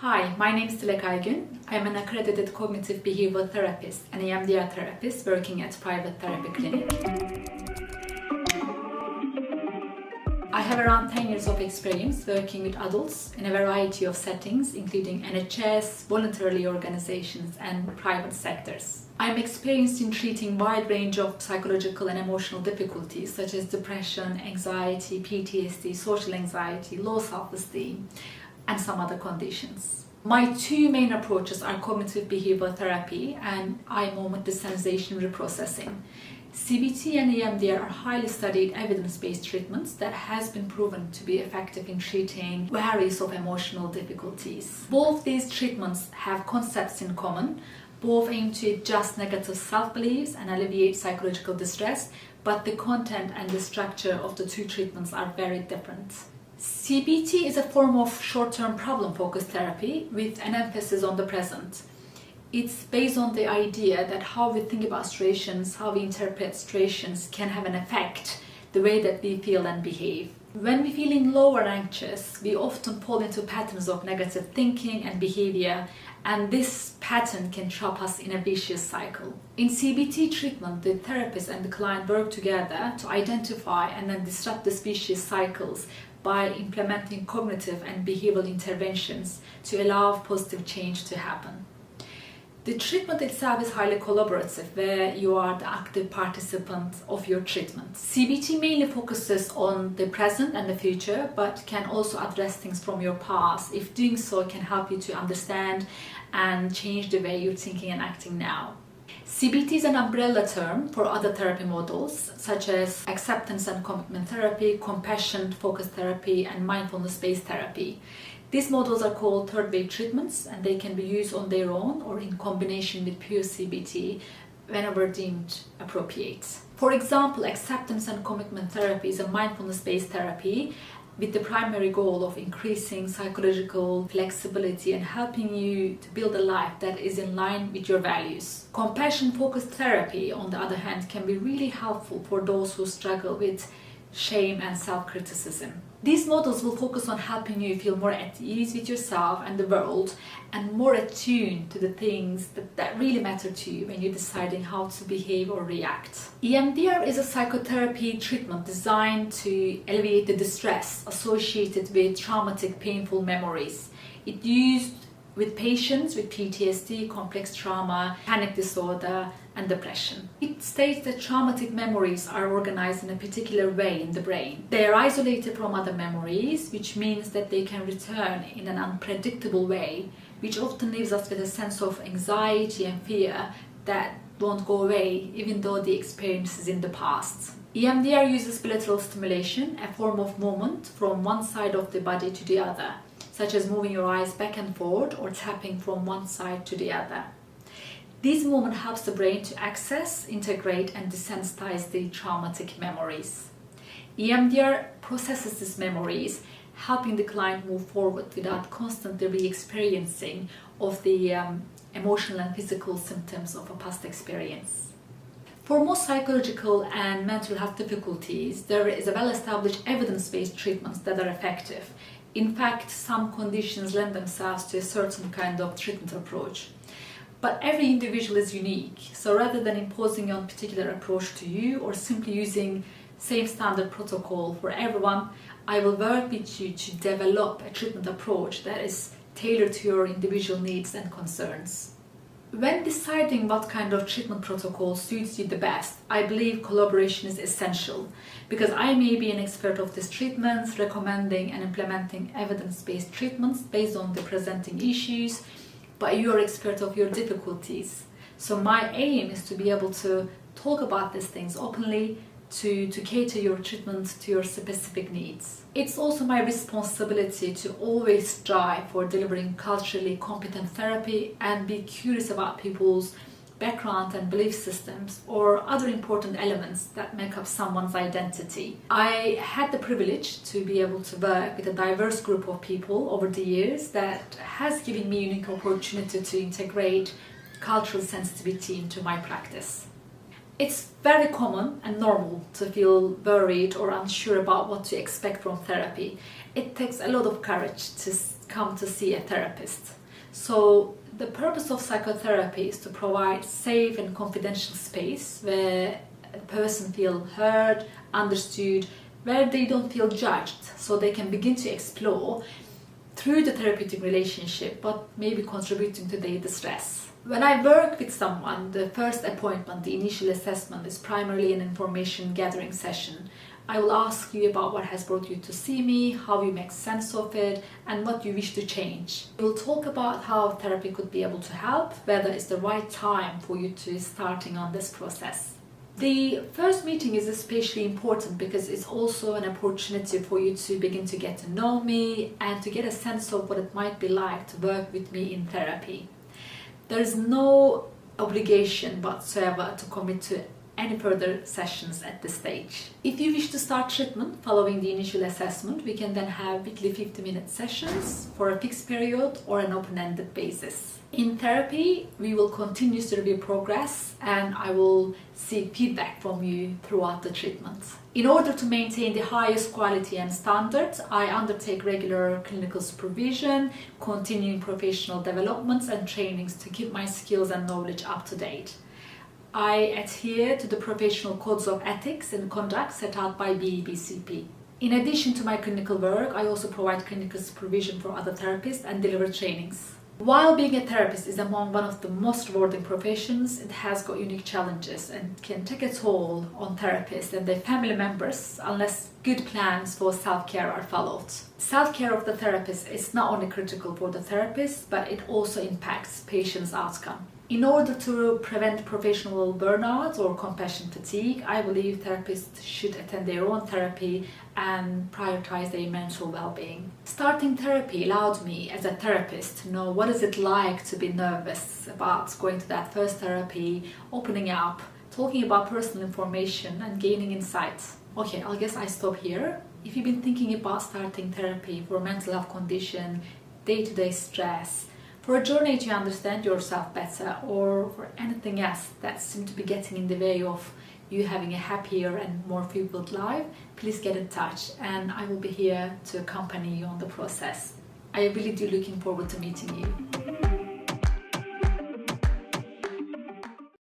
Hi, my name is Dilek Aygun. I am an accredited cognitive behavioral therapist and EMDR therapist working at private therapy clinic. I have around 10 years of experience working with adults in a variety of settings, including NHS, voluntary organizations, and private sectors. I am experienced in treating a wide range of psychological and emotional difficulties such as depression, anxiety, PTSD, social anxiety, low self-esteem, and some other conditions. My two main approaches are cognitive behavioral therapy and eye movement desensitization reprocessing. CBT and EMDR are highly studied evidence-based treatments that has been proven to be effective in treating various of emotional difficulties. Both these treatments have concepts in common. Both aim to adjust negative self-beliefs and alleviate psychological distress, but the content and the structure of the two treatments are very different. CBT is a form of short-term problem-focused therapy with an emphasis on the present. It's based on the idea that how we think about situations, how we interpret situations can have an effect the way that we feel and behave. When we're feeling low or anxious, we often fall into patterns of negative thinking and behavior, and this pattern can trap us in a vicious cycle. In CBT treatment, the therapist and the client work together to identify and then disrupt these vicious cycles by implementing cognitive and behavioral interventions to allow positive change to happen. The treatment itself is highly collaborative, where you are the active participant of your treatment. CBT mainly focuses on the present and the future, but can also address things from your past. If doing so can help you to understand and change the way you're thinking and acting now. CBT is an umbrella term for other therapy models such as acceptance and commitment therapy, compassion-focused therapy, and mindfulness-based therapy. These models are called third-wave treatments, and they can be used on their own or in combination with pure CBT whenever deemed appropriate. For example, acceptance and commitment therapy is a mindfulness-based therapy with the primary goal of increasing psychological flexibility and helping you to build a life that is in line with your values. Compassion-focused therapy, on the other hand, can be really helpful for those who struggle with shame and self-criticism. These models will focus on helping you feel more at ease with yourself and the world, and more attuned to the things that really matter to you when you're deciding how to behave or react. EMDR is a psychotherapy treatment designed to alleviate the distress associated with traumatic, painful memories. It's used with patients with PTSD, complex trauma, panic disorder, and depression. It states that traumatic memories are organized in a particular way in the brain. They are isolated from other memories, which means that they can return in an unpredictable way, which often leaves us with a sense of anxiety and fear that won't go away, even though the experience is in the past. EMDR uses bilateral stimulation, a form of movement from one side of the body to the other, such as moving your eyes back and forth or tapping from one side to the other. This movement helps the brain to access, integrate, and desensitize the traumatic memories. EMDR processes these memories, helping the client move forward without constantly re-experiencing of the emotional and physical symptoms of a past experience. For most psychological and mental health difficulties, there is a well-established evidence-based treatments that are effective. In fact, some conditions lend themselves to a certain kind of treatment approach. But every individual is unique, so rather than imposing a particular approach to you or simply using same standard protocol for everyone, I will work with you to develop a treatment approach that is tailored to your individual needs and concerns. When deciding what kind of treatment protocol suits you the best, I believe collaboration is essential, because I may be an expert of these treatments, recommending and implementing evidence-based treatments based on the presenting issues, but you are expert of your difficulties. So my aim is to be able to talk about these things openly, to cater your treatment to your specific needs. It's also my responsibility to always strive for delivering culturally competent therapy and be curious about people's background and belief systems or other important elements that make up someone's identity. I had the privilege to be able to work with a diverse group of people over the years that has given me a unique opportunity to integrate cultural sensitivity into my practice. It's very common and normal to feel worried or unsure about what to expect from therapy. It takes a lot of courage to come to see a therapist. So the purpose of psychotherapy is to provide safe and confidential space where a person feels heard, understood, where they don't feel judged, so they can begin to explore through the therapeutic relationship, but maybe contributing to their distress. When I work with someone, the first appointment, the initial assessment, is primarily an information gathering session. I will ask you about what has brought you to see me, how you make sense of it, and what you wish to change. We will talk about how therapy could be able to help, whether it's the right time for you to starting on this process. The first meeting is especially important because it's also an opportunity for you to begin to get to know me and to get a sense of what it might be like to work with me in therapy. There is no obligation whatsoever to commit to any further sessions at this stage. If you wish to start treatment following the initial assessment, we can then have weekly 50-minute sessions for a fixed period or an open-ended basis. In therapy, we will continuously review progress and I will seek feedback from you throughout the treatment. In order to maintain the highest quality and standards, I undertake regular clinical supervision, continuing professional developments and trainings to keep my skills and knowledge up to date. I adhere to the professional codes of ethics and conduct set out by BEBCP. In addition to my clinical work, I also provide clinical supervision for other therapists and deliver trainings. While being a therapist is among one of the most rewarding professions, it has got unique challenges and can take a toll on therapists and their family members unless good plans for self-care are followed. Self-care of the therapist is not only critical for the therapist, but it also impacts patients' outcome. In order to prevent professional burnout or compassion fatigue, I believe therapists should attend their own therapy and prioritize their mental well-being. Starting therapy allowed me as a therapist to know what is it like to be nervous about going to that first therapy, opening up, talking about personal information and gaining insights. Okay, I guess I stop here. If you've been thinking about starting therapy for a mental health condition, day-to-day stress, for a journey to understand yourself better, or for anything else that seems to be getting in the way of you having a happier and more fulfilled life, please get in touch and I will be here to accompany you on the process. I really do looking forward to meeting you.